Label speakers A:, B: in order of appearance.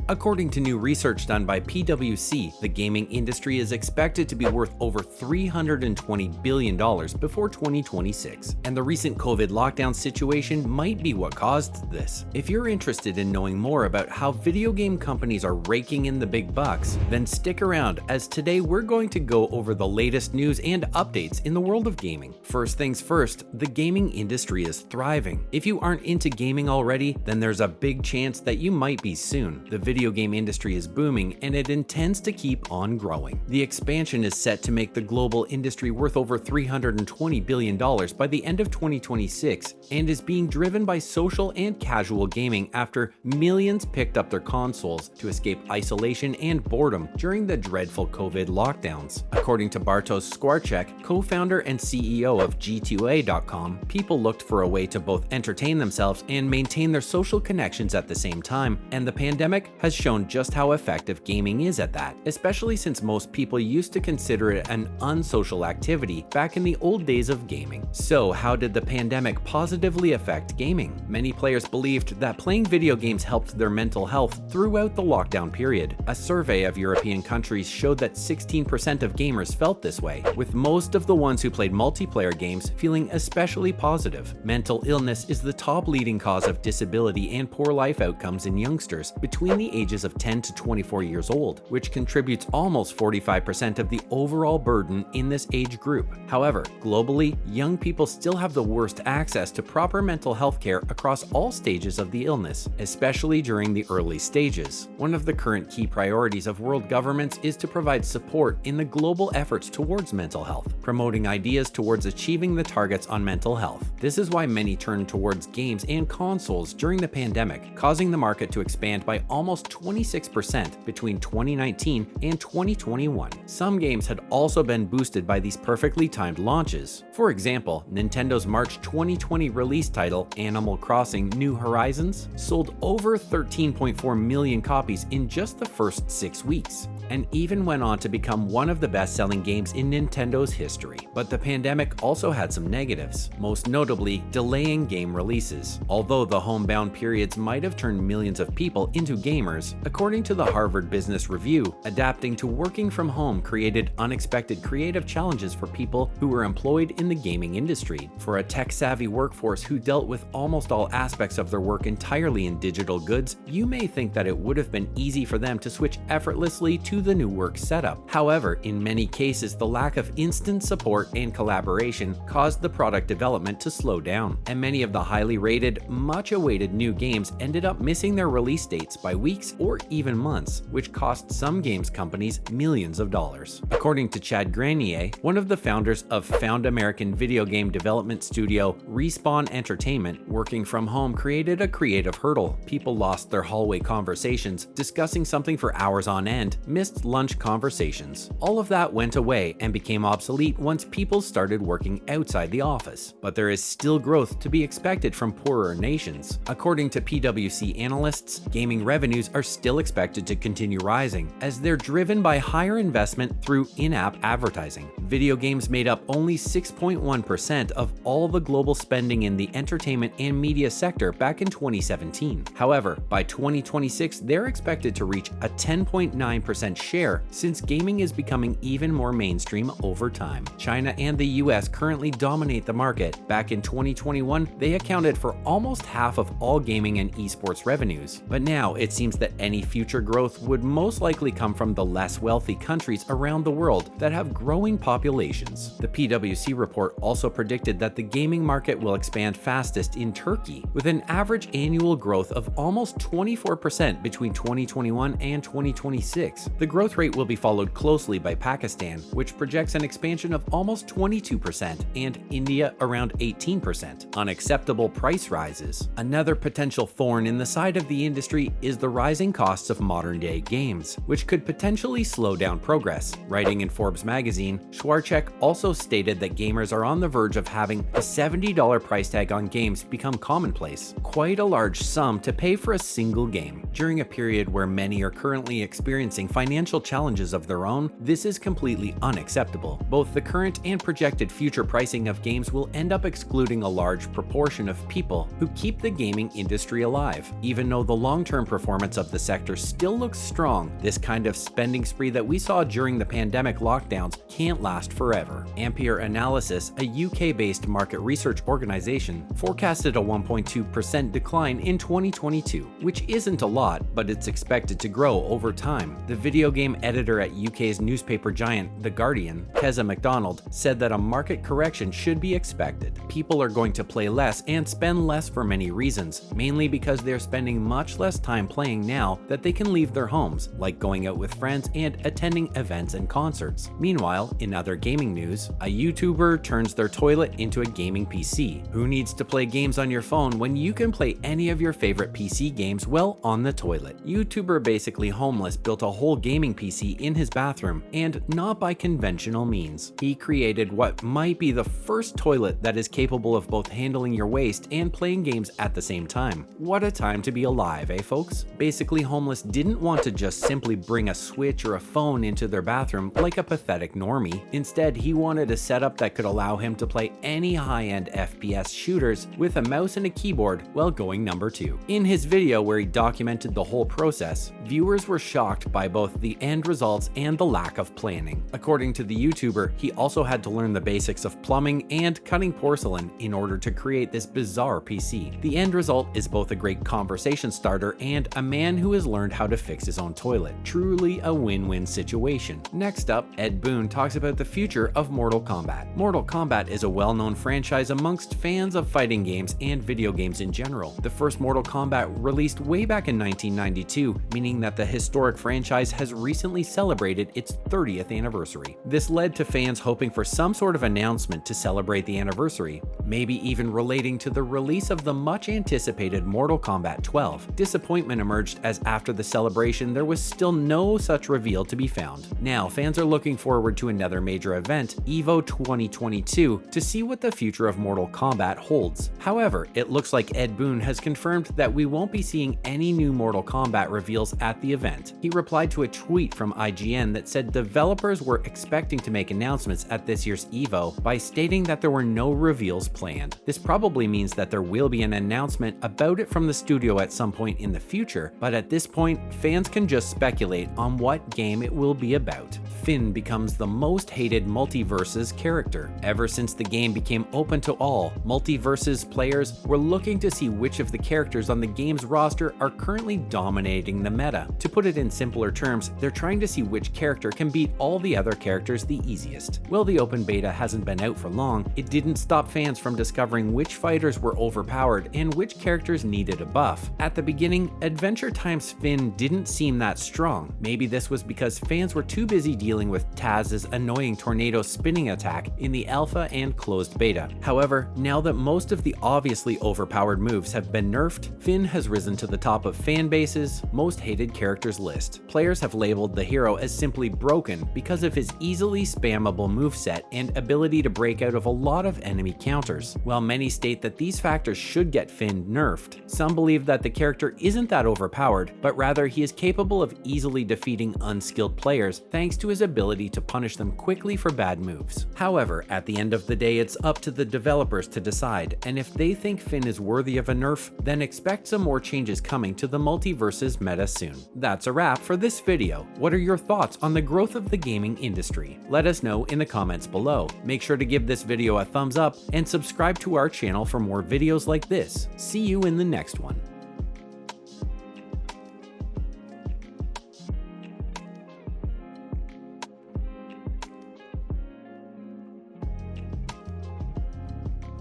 A: According to new research done by PwC, the gaming industry is expected to be worth over $320 billion before 2026, and the recent COVID lockdown situation might be what caused this. If you're interested in knowing more about how video game companies are raking in the big bucks, then stick around, as today we're going to go over the latest news and updates in the world of gaming. First things first, the gaming industry is thriving. If you aren't into gaming already, then there's a big chance that you might be soon. The video game industry is booming, and it intends to keep on growing. The expansion is set to make the global industry worth over $320 billion by the end of 2026, and is being driven by social and casual gaming after millions picked up their consoles to escape isolation and boredom during the dreadful COVID lockdowns. According to Bartosz Skwarczak, co-founder and CEO of G2A.com, people looked for a way to both entertain themselves and maintain their social connections at the same time, and the pandemic has shown just how effective gaming is at that, especially since most people used to consider it an unsocial activity back in the old days of gaming. So how did the pandemic positively affect gaming? Many players believed that playing video games helped their mental health throughout the lockdown period. A survey of European countries showed that 16% of gamers felt this way, with most of the ones who played multiplayer games feeling especially positive. Mental illness is the top leading cause of disability and poor life outcomes in youngsters between the ages of 10 to 24 years old, which contributes almost 45% of the overall burden in this age group. However, globally, young people still have the worst access to proper mental health care across all stages of the illness, especially during the early stages. One of the current key priorities of world governments is to provide support in the global efforts towards mental health, promoting ideas towards achieving the targets on mental health. This is why many turned towards games and consoles during the pandemic, causing the market to expand by almost 26% between 2019 and 2021. Some games had also been boosted by these perfectly timed launches. For example, Nintendo's March 2020 release title, Animal Crossing: New Horizons, sold over 13.4 million copies in just the first 6 weeks, and even went on to become one of the best-selling games in Nintendo's history. But the pandemic also had some negatives, most notably delaying game releases. Although the homebound periods might have turned millions of people into gamers, according to the Harvard Business Review, adapting to working from home created unexpected creative challenges for people who were employed in the gaming industry. For a tech-savvy workforce who dealt with almost all aspects of their work entirely in digital goods, you may think that it would have been easy for them to switch effortlessly to the new work setup. However, in many cases, the lack of instant support and collaboration caused the product development to slow down, and many of the highly rated, much-awaited new games ended up missing their release dates by weeks or even months, which cost some games companies millions of dollars. According to Chad Grenier, one of the founders of Found American video game development studio Respawn Entertainment, working from home created a creative hurdle. People lost their hallway conversations, discussing something for hours on end, missed lunch conversations. All of that went away and became obsolete once people started working outside the office. But there is still growth to be expected from poorer nations. According to PwC analysts, gaming revenues are still expected to continue rising, as they're driven by higher investment through in-app advertising. Video games made up only 6.1% of all the global spending in the entertainment and media sector back in 2017. However, by 2026, they're expected to reach a 10.9% share, since gaming is becoming even more mainstream over time. China and the US currently dominate the market. Back in 2021, they accounted for almost half of all gaming and esports revenues. But now it seems that any future growth would most likely come from the less wealthy countries around the world that have growing populations. The PwC report also predicted that the gaming market will expand fastest in Turkey, with an average annual growth of almost 24% between 2021 and 2026. The growth rate will be followed closely by Pakistan, which projects an expansion of almost 22%, and India around 18%. Unacceptable price rises. Another potential thorn in the side of the industry is the rising costs of modern-day games, which could potentially slow down progress. Writing in Forbes magazine, Skwarczak also stated that gamers are on the verge of having the $70 price tag on games become commonplace, quite a large sum to pay for a single game. During a period where many are currently experiencing financial challenges of their own, this is completely unacceptable. Both the current and projected future pricing of games will end up excluding a large proportion of people who keep the gaming industry alive, even though the long-term performance performance of the sector still looks strong, this kind of spending spree that we saw during the pandemic lockdowns can't last forever. Ampere Analysis, a UK-based market research organization, forecasted a 1.2% decline in 2022, which isn't a lot, but it's expected to grow over time. The video game editor at UK's newspaper giant The Guardian, Keza MacDonald, said that a market correction should be expected. People are going to play less and spend less for many reasons, mainly because they're spending much less time playing now that they can leave their homes, like going out with friends and attending events and concerts. Meanwhile, in other gaming news, a YouTuber turns their toilet into a gaming PC. Who needs to play games on your phone when you can play any of your favorite PC games well on the toilet? YouTuber Basically Homeless built a whole gaming PC in his bathroom, and not by conventional means. He created what might be the first toilet that is capable of both handling your waste and playing games at the same time. What a time to be alive, eh folks? Basically Homeless didn't want to just simply bring a Switch or a phone into their bathroom like a pathetic normie. Instead, he wanted a setup that could allow him to play any high-end FPS shooters with a mouse and a keyboard while going number 2. In his video where he documented the whole process, viewers were shocked by both the end results and the lack of planning. According to the YouTuber, he also had to learn the basics of plumbing and cutting porcelain in order to create this bizarre PC. The end result is both a great conversation starter and a man who has learned how to fix his own toilet. Truly a win-win situation. Next up, Ed Boon talks about the future of Mortal Kombat. Mortal Kombat is a well-known franchise amongst fans of fighting games and video games in general. The first Mortal Kombat released way back in 1992, meaning that the historic franchise has recently celebrated its 30th anniversary. This led to fans hoping for some sort of announcement to celebrate the anniversary, maybe even relating to the release of the much anticipated Mortal Kombat 12. Disappointment emerged as after the celebration there was still no such reveal to be found. Now fans are looking forward to another major event, EVO 2022, to see what the future of Mortal Kombat holds. However, it looks like Ed Boon has confirmed that we won't be seeing any new Mortal Kombat reveals at the event. He replied to a tweet from IGN that said developers were expecting to make announcements at this year's EVO by stating that there were no reveals planned. This probably means that there will be an announcement about it from the studio at some point in the future, but at this point, fans can just speculate on what game it will be about. Finn becomes the most hated Multiverses character. Ever since the game became open to all, Multiverses players were looking to see which of the characters on the game's roster are currently dominating the meta. To put it in simpler terms, they're trying to see which character can beat all the other characters the easiest. Well, the open beta hasn't been out for long, it didn't stop fans from discovering which fighters were overpowered and which characters needed a buff. At the beginning, Adventure Time's Finn didn't seem that strong. Maybe this was because fans were too busy dealing with Taz's annoying tornado spinning attack in the alpha and closed beta. However, now that most of the obviously overpowered moves have been nerfed, Finn has risen to the top of fan base's most hated characters list. Players have labeled the hero as simply broken because of his easily spammable moveset and ability to break out of a lot of enemy counters. While many state that these factors should get Finn nerfed, some believe that the character isn't that overpowered, but rather he is capable of easily defeating unskilled players thanks to his ability to punish them quickly for bad moves. However, at the end of the day, it's up to the developers to decide, and if they think Finn is worthy of a nerf, then expect some more changes coming to the Multiverses meta soon. That's a wrap for this video. What are your thoughts on the growth of the gaming industry? Let us know in the comments below. Make sure to give this video a thumbs up and subscribe to our channel for more videos like this. See you in the next one.